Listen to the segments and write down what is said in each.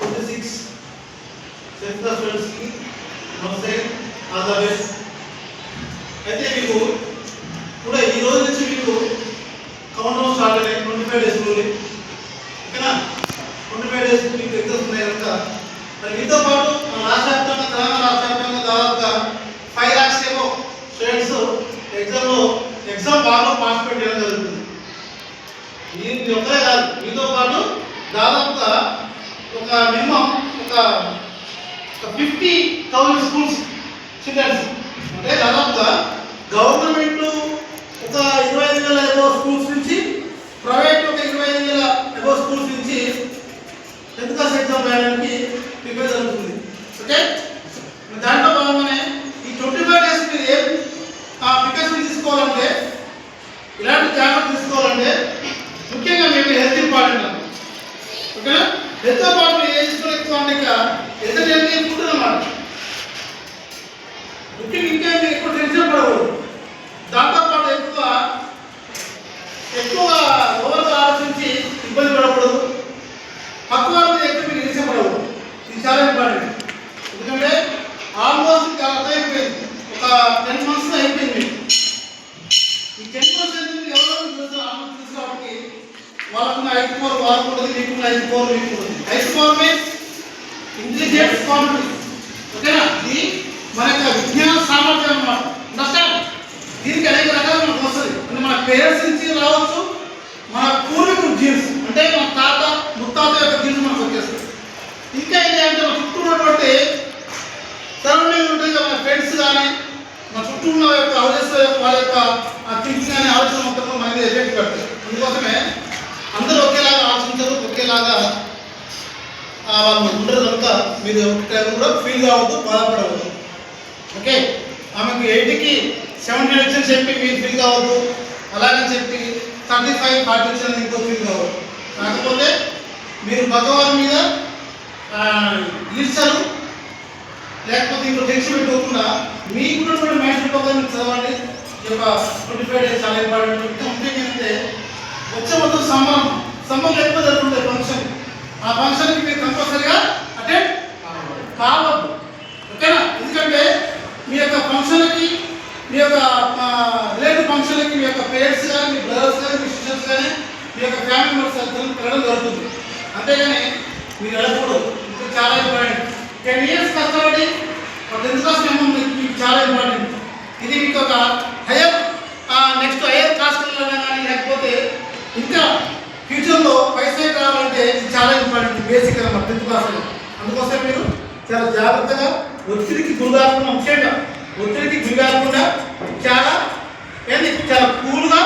26 10th class students కి నమస్తే, all the best. అయితే మీకు కూడా ఈ రోజు నుంచి మీకు కౌంట్ డౌన్ స్టార్ట్ అయ్యాయి. 25 డేస్ నుండి ఓకేనా. 25 డేస్ మీకు ఎగ్జామ్స్ ఉన్నాయి కనుక మరి మీతో పాటు మన రాష్ట్ర వ్యాప్తంగా తెలంగాణ రాష్ట్ర వ్యాప్తంగా దాదాపుగా 5 lakhs ఏమో స్టూడెంట్స్ ఎగ్జామ్ బాగా పార్టిసిపేట్ చేయడం జరుగుతుంది. ఇది ఒక్కరే కాదు, మీతో పాటు దాదాపుగా ఒక మినిమం ఒక 50,000 స్కూల్స్ చిల్డ్రన్స్ అంటే దాదాపుగా గవర్నమెంట్ ఒక 25,000 అబో స్కూల్స్ నుంచి, ప్రైవేట్ ఒక 25,000 అబో స్కూల్స్ నుంచి 10th క్లాస్ ఎగ్జామ్ రాయడానికి ప్రిపేర్ జరుగుతుంది. ఓకే, దాంట్లో భాగంగానే ఈ 25 డేస్ మీరు ఏం ప్రికాషన్ తీసుకోవాలంటే, ఇలాంటి జాగ్రత్తలు తీసుకోవాలంటే ముఖ్యంగా మీకు హెల్త్ ఇంపార్టెంట్. ఓకేనా, హెల్త్తో పాటు మీరు ఏం తీసుకోవాలి అంటే ఇక హెల్త్ ఫుడ్ అన్నమాట. ముఖ్యంగా ఇంకా మీరు ఎక్కువ టెన్షన్ పడకూడదు. దాంతోపాటు ఎక్కువ ఓవర్గా ఆలోచించి ఇబ్బంది పడకూడదు. తక్కువ ఎక్కువ మీరు టెన్షన్ పడకూడదు. ఇది చాలా ఇంపార్టెంట్. ఎందుకంటే ఆల్మోస్ట్ ఇంకా అర్థమైపోయింది, ఒక 10 months అయిపోయింది. ఈ 10 months అయితే ఎవరో తెలుసు ఆల్మోస్ట్ తెలుసు కాబట్టి వాళ్ళకున్న 5 4 వాళ్ళకు ఉంటుంది, మీకున్న 5 4 మీకు ఉంటుంది. 5 4 మీన్స్ ఇంటెలిజెన్స్ కాన్ఫిడెన్స్. ఓకేనా, ఇది మన యొక్క విజ్ఞాన సామర్థ్యం అన్నమాట. అండర్స్టాండ్? దీనికి అనేక రకాలు మనకు వస్తుంది. అంటే మన పేరెంట్స్ నుంచి రావచ్చు, మన పూర్వీకుల జీన్స్ అంటే మన తాత ముత్తాత యొక్క జీన్స్ మనకు వచ్చేస్తుంది. ఇంకా ఏంటి అంటే మన చుట్టూ ఉన్నటువంటి సరౌండింగ్ ఉంటుంది కదా, మన ఫ్రెండ్స్ కానీ మన చుట్టూ ఉన్న యొక్క హౌజెస్ వాళ్ళ యొక్క థింకింగ్ అనే ఆలోచన మొత్తం మన మీద ఎఫెక్ట్ పెడతాయి. అందుకోసమే అందరూ ఒకేలాగా ఆలోచించరు, ఒకేలాగా వాళ్ళు ఉండరు కనుక మీరు కూడా ఫీల్ కావద్దు, బాధపడవద్దు. ఓకే, ఆమెకు 80కి 70 వచ్చిందని చెప్పి మీరు ఫీల్ కావద్దు, అలాగని చెప్పి 35 40 వచ్చిందని ఇంకో ఫీల్ కావద్దు. కాకపోతే మీరు భగవాన్ మీద ఈర్చలు లేకపోతే ఇంకో టెన్షన్ పెట్టుకోకుండా మీకు కూడా మైండ్ పెట్టుకోవాలి, చదవండి. ఈ యొక్క 25 డేస్ చాలా ఇంపార్టెంట్. ఇంకా ముఖ్యంగా ఏంటంటే వచ్చే మొత్తం సంబంధం ఎక్కువ జరుగుతుంది ఫంక్షన్. ఆ ఫంక్షన్కి మీరు కంపల్సరీగా అటెండ్ కావద్దు. ఓకేనా, ఎందుకంటే మీ యొక్క ఫంక్షన్కి, మీ యొక్క రిలేటివ్ ఫంక్షన్కి మీ యొక్క పేరెంట్స్ కానీ, మీ బ్రదర్స్ కానీ, మీ సిస్టర్స్ కానీ, మీ యొక్క ఫ్యామిలీ మెంబర్స్ వెళ్ళడం జరుగుతుంది. అంతేగాని మీరు వెళ్ళకూడదు. ఇది చాలా ఇంపార్టెంట్. 10 years కష్టపడి 10th క్లాస్ మీకు చాలా ఇంపార్టెంట్. ఇది మీకు ఒక హైయర్ నెక్స్ట్ హైయర్ క్లాస్కి వెళ్ళాలన్నా కానీ, లేకపోతే ఇంకా ఫ్యూచర్లో పైసా కావాలంటే ఇది చాలా ఇంపార్టెంట్, బేసిక్ అన్నమాట 10th క్లాస్లో. అందుకోసం మీరు చాలా జాగ్రత్తగా ఒత్తిడికి గురికాకుండా, ముఖ్యంగా ఒత్తిడికి గురికాకుండా చాలా కూల్గా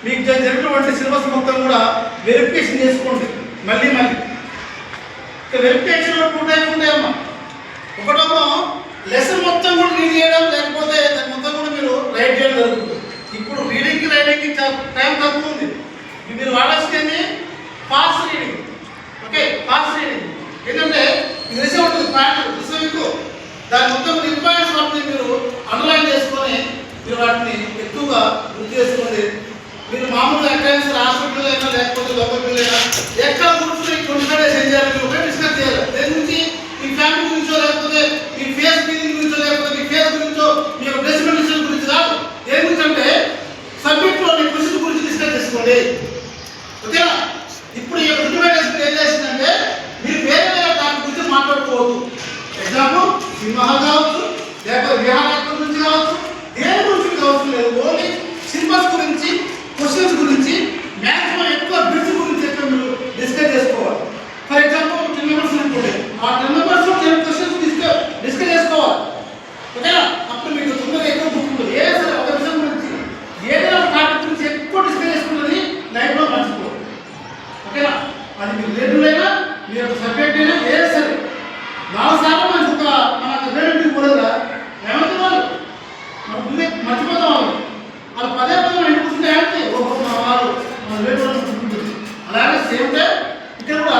మీకు జరిగినటువంటి సిలబస్ మొత్తం కూడా వెరిఫికేషన్ చేసుకోండి. మళ్ళీ వెరిఫికేషన్ 2 టైప్స్ ఉంటాయమ్మా. ఒకటేమో లెసన్ మొత్తం కూడా రీడ్ చేయడం, లేకపోతే దాని మొత్తం కూడా మీరు రైట్ చేయడం జరుగుతుంది. ఇప్పుడు రీడింగ్కి రైటింగ్కి టైం తక్కువ ఉంది. మీరు వాడాల్సింది fast reading. Okay, fast reading ఏంటంటే మీకు తెలిసే ఉంటుంది, ప్యాటర్న్ తెలిసే మీకు. దాని మొత్తం ఇంపార్టెన్స్ వాటిని మీరు అండర్లైన్ చేసుకొని మీరు వాటిని ఎక్కువగా గుర్తు చేసుకోండి. మీరు మామూలుగా ఎక్కడైనా హాస్పిటల్ అయినా లేకపోతే లోకల్ అయినా ఎక్కడ కూర్చొని 25 డేస్ ఏం చేయాలి, మీరు ఒకటే డిస్కస్ చేయాలి. దేని గురించి? మీ ఫ్యామిలీ గురించో, లేకపోతే మీ ఫేస్ క్లీనింగ్ గురించో, లేకపోతే మీ ఫేస్ గురించో, మీ యొక్క డ్రెస్ మెడిసిన్ గురించి కాదు. దేని గురించి అంటే సబ్జెక్ట్లోని క్వశ్చన్ గురించి డిస్కస్ చేసుకోండి. ఓకేనా, ఇప్పుడు ఈ 25 డేస్ ఏం చేసిందంటే మీరు వేరే టాపిక్ గురించి మాట్లాడుకోవద్దు. ఎగ్జాంపుల్ సినిమా కావచ్చు, లేకపోతే విహారాత్మక గురించి కావచ్చు, దేని గురించి కావచ్చు లేదు. ఓన్లీ సింబల్స్ గురించి, క్వశ్చన్స్ గురించి, మ్యాక్సిమం ఎక్కువ బిట్స్ గురించి ఎక్కువ మీరు డిస్కస్ చేసుకోవాలి. ఫర్ ఎగ్జాంపుల్ 10 మెంబర్స్ అనుకోండి, ఆ 10 మెంబర్స్ 10 క్వశ్చన్స్ డిస్కస్ చేసుకోవాలి. ఓకేనా, అప్పుడు మీకు తొందరగా ఎక్కువ గుర్తుంటుంది. ఏదైనా సరే ఒక విషయం గురించి, ఏదైనా ఒక టాపిక్ గురించి ఎక్కువ డిస్కస్ చేసుకున్నది లైఫ్లో మర్చిపోవాలి. ఓకేనా, అది మీకు రిలేటివ్లైనా, మీ యొక్క సబ్జెక్ట్ అయినా ఏదైనా సరే 4 సార్లు మనకు మన రిలేటివ్కి పోలేదురా ఏమవుతున్నారు, మర్చిపోతాం. వాళ్ళు పదే ఇంటికి వస్తుంటే అంటే వాళ్ళు మన రిలేటివ్ ఉంటుంది. అలాగే సేమ్ టైం ఇక్కడ కూడా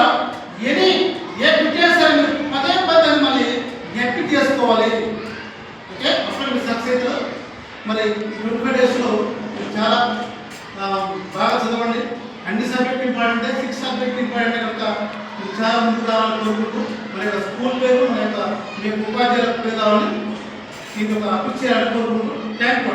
ఏ బిట్ చేస్తారు మీరు పదే దాన్ని మళ్ళీ జ్ఞప్తి చేసుకోవాలి. ఓకే, అప్పుడు మీరు సక్సెస్. మరి 25 డేస్లో చాలా బాగా చదవండి. అన్ని సబ్జెక్ట్ ఇంపార్టెంట్, 6 సబ్జెక్ట్ ఇంపార్టెంట్ కనుక చాలా ముందుకు రావాలి. కావాలని కోరుకుంటూ మన యొక్క స్కూల్ పేరు మన యొక్క మీ ఉపాధ్యాయులకు పేరు కావాలని మీకు ఒక అప్పిచ్చి అనుకుంటున్నాను. Thank you.